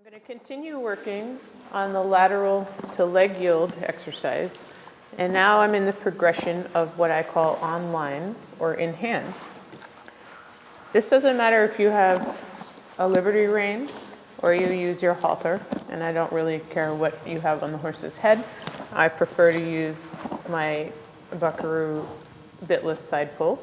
I'm going to continue working on the lateral to leg yield exercise, and now I'm in the progression of what I call online or in hand. This doesn't matter if you have a liberty rein or you use your halter, and I don't really care what you have on the horse's head. I prefer to use my buckaroo bitless side pull,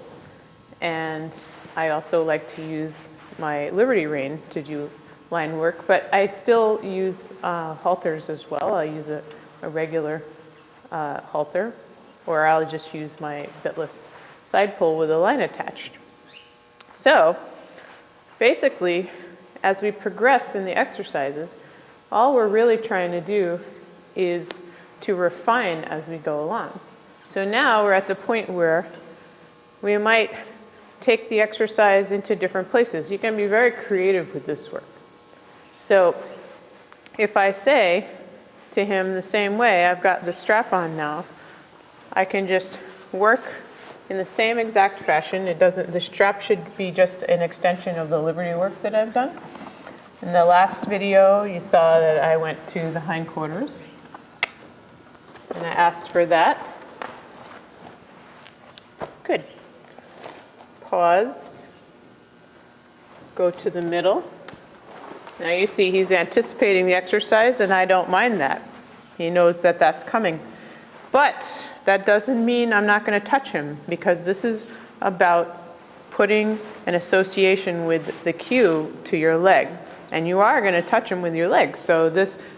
and I also like to use my liberty rein to do line work, but I still use halters as well. I'll use a regular halter, or I'll just use my bitless side pull with a line attached. So basically, as we progress in the exercises, all we're really trying to do is to refine as we go along. So now we're at the point where we might take the exercise into different places. You can be very creative with this work. So if I say to him the same way, I've got the strap on now, I can just work in the same exact fashion. The strap should be just an extension of the liberty work that I've done. In the last video, you saw that I went to the hindquarters, and I asked for that. Good. Paused. Go to the middle. Now you see he's anticipating the exercise, and I don't mind that. He knows that that's coming. But that doesn't mean I'm not going to touch him, because this is about putting an association with the cue to your leg. And you are going to touch him with your legs. So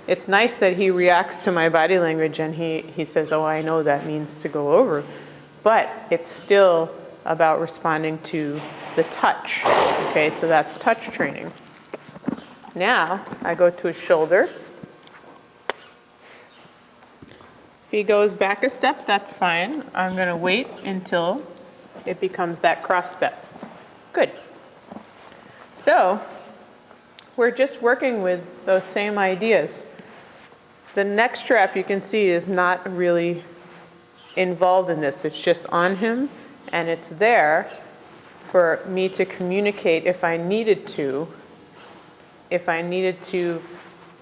it's nice that he reacts to my body language and he says, oh, I know that means to go over. But it's still about responding to the touch. Okay, so that's touch training. Now I go to his shoulder. If he goes back a step, that's fine. I'm going to wait until it becomes that cross step. Good. So we're just working with those same ideas. The neck strap, you can see, is not really involved in this. It's just on him, and it's there for me to communicate if I needed to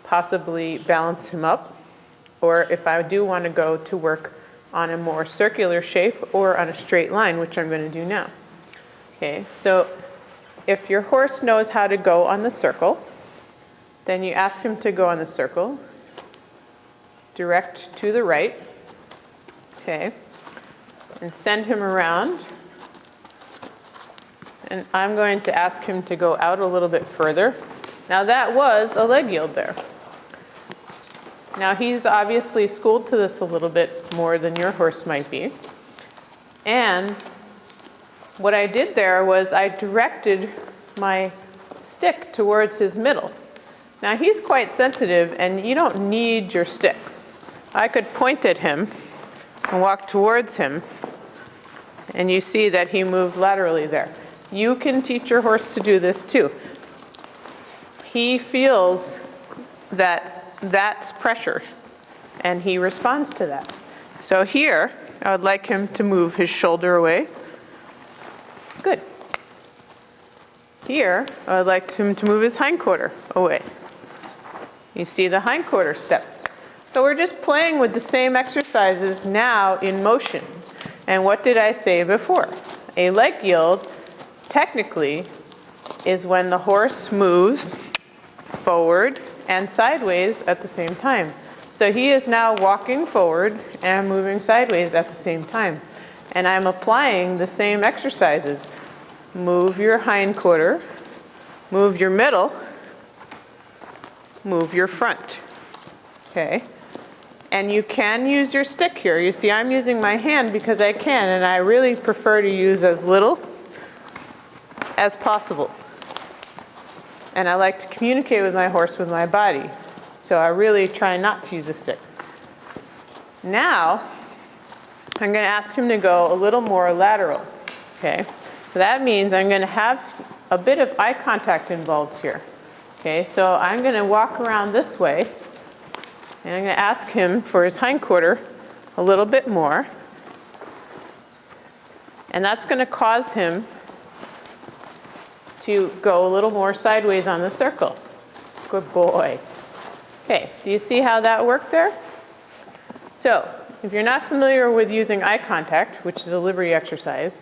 possibly balance him up, or if I do want to go to work on a more circular shape or on a straight line, which I'm going to do now. Okay, so if your horse knows how to go on the circle, then you ask him to go on the circle, direct to the right, okay, and send him around. And I'm going to ask him to go out a little bit further. Now that was a leg yield there. Now he's obviously schooled to this a little bit more than your horse might be. And what I did there was I directed my stick towards his middle. Now he's quite sensitive, and you don't need your stick. I could point at him and walk towards him, and you see that he moved laterally there. You can teach your horse to do this too. He feels that that's pressure, and he responds to that. So here, I would like him to move his shoulder away. Good. Here, I would like him to move his hindquarter away. You see the hindquarter step. So we're just playing with the same exercises now in motion. And what did I say before? A leg yield, technically, is when the horse moves forward and sideways at the same time. So he is now walking forward and moving sideways at the same time. And I'm applying the same exercises. Move your hindquarter, move your middle, move your front. Okay? And you can use your stick here. You see, I'm using my hand because I can, and I really prefer to use as little as possible. And I like to communicate with my horse with my body. So I really try not to use a stick. Now, I'm going to ask him to go a little more lateral. Okay? So that means I'm going to have a bit of eye contact involved here. Okay? So I'm going to walk around this way, and I'm going to ask him for his hindquarter a little bit more. And that's going to cause him to go a little more sideways on the circle. Good boy. Okay, do you see how that worked there? So, if you're not familiar with using eye contact, which is a liberty exercise,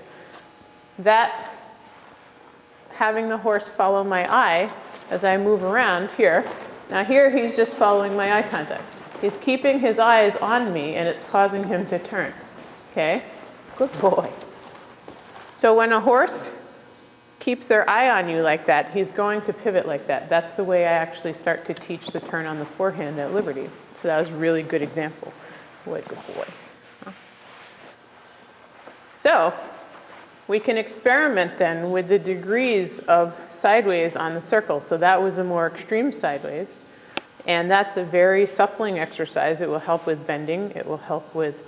that having the horse follow my eye as I move around here, now here he's just following my eye contact. He's keeping his eyes on me and it's causing him to turn. Okay? Good boy. So when a horse keeps their eye on you like that, he's going to pivot like that. That's the way I actually start to teach the turn on the forehand at liberty. So that was a really good example. Boy, good boy. So we can experiment then with the degrees of sideways on the circle. So that was a more extreme sideways. And that's a very suppling exercise. It will help with bending. It will help with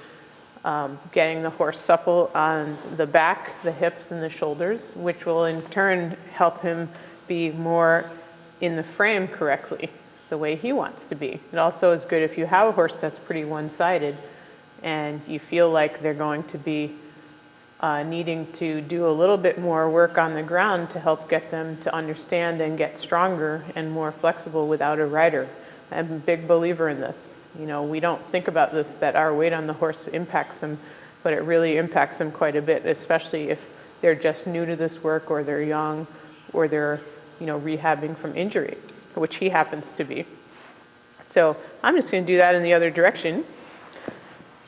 getting the horse supple on the back, the hips, and the shoulders, which will in turn help him be more in the frame correctly, the way he wants to be. It also is good if you have a horse that's pretty one-sided and you feel like they're going to be needing to do a little bit more work on the ground to help get them to understand and get stronger and more flexible without a rider. I'm a big believer in this. You know, we don't think about this, that our weight on the horse impacts them, but it really impacts them quite a bit, especially if they're just new to this work or they're young or they're, you know, rehabbing from injury, which he happens to be. So I'm just going to do that in the other direction.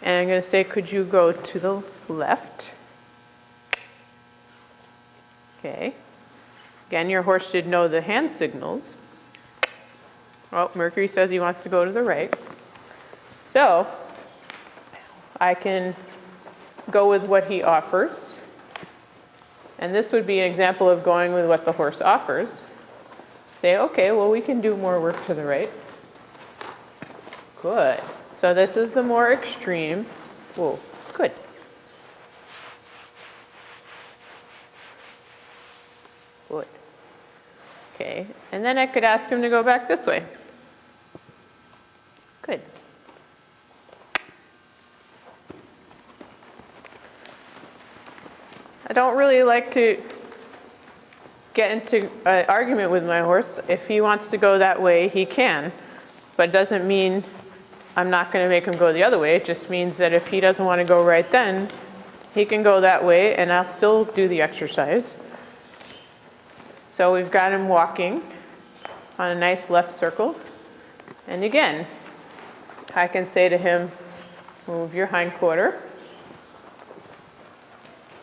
And I'm going to say, could you go to the left? Okay. Again, your horse should know the hand signals. Oh, Mercury says he wants to go to the right. So I can go with what he offers. And this would be an example of going with what the horse offers. Say, okay, well, we can do more work to the right. Good. So this is the more extreme. Whoa, good. Good. Okay, and then I could ask him to go back this way. Good. I don't really like to get into an argument with my horse. If he wants to go that way, he can. But it doesn't mean I'm not going to make him go the other way. It just means that if he doesn't want to go right then, he can go that way and I'll still do the exercise. So we've got him walking on a nice left circle. And again, I can say to him, move your hind quarter.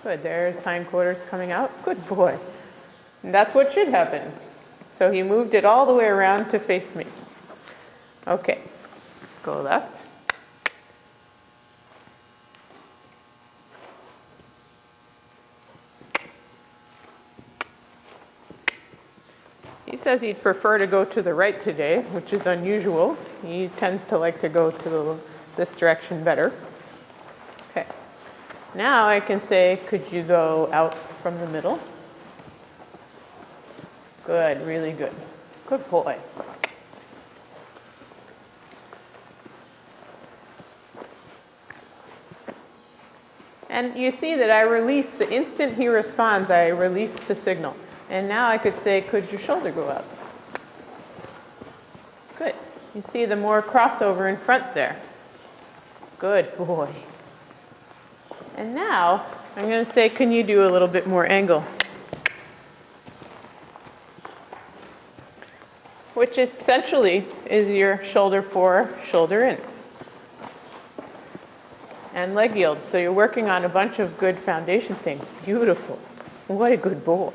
Good, there's hindquarters coming out. Good boy. And that's what should happen. So he moved it all the way around to face me. Okay, go left. He says he'd prefer to go to the right today, which is unusual. He tends to like to go to this direction better. Okay. Now I can say, could you go out from the middle? Good, really good. Good boy. And you see that I release, the instant he responds, I release the signal. And now I could say, could your shoulder go up? Good. You see the more crossover in front there. Good boy. And now I'm going to say, can you do a little bit more angle? Which essentially is your shoulder fore, shoulder in. And leg yield. So you're working on a bunch of good foundation things. Beautiful. What a good boy.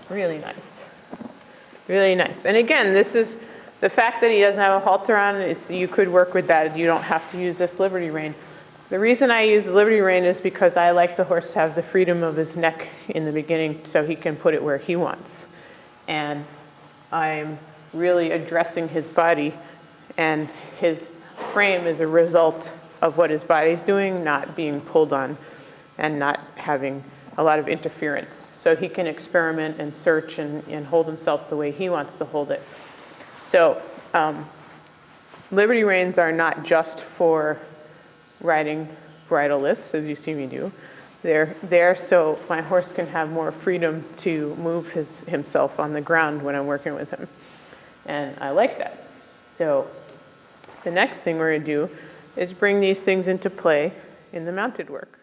Really nice. Really nice. And again, this is the fact that he doesn't have a halter on, you could work with that. You don't have to use this liberty rein. The reason I use the liberty rein is because I like the horse to have the freedom of his neck in the beginning so he can put it where he wants. And I'm really addressing his body, and his frame is a result of what his body's doing, not being pulled on and not having a lot of interference. So he can experiment and search and hold himself the way he wants to hold it. So liberty reins are not just for riding bridleless, as you see me do. They're there so my horse can have more freedom to move himself on the ground when I'm working with him. And I like that. So the next thing we're going to do is bring these things into play in the mounted work.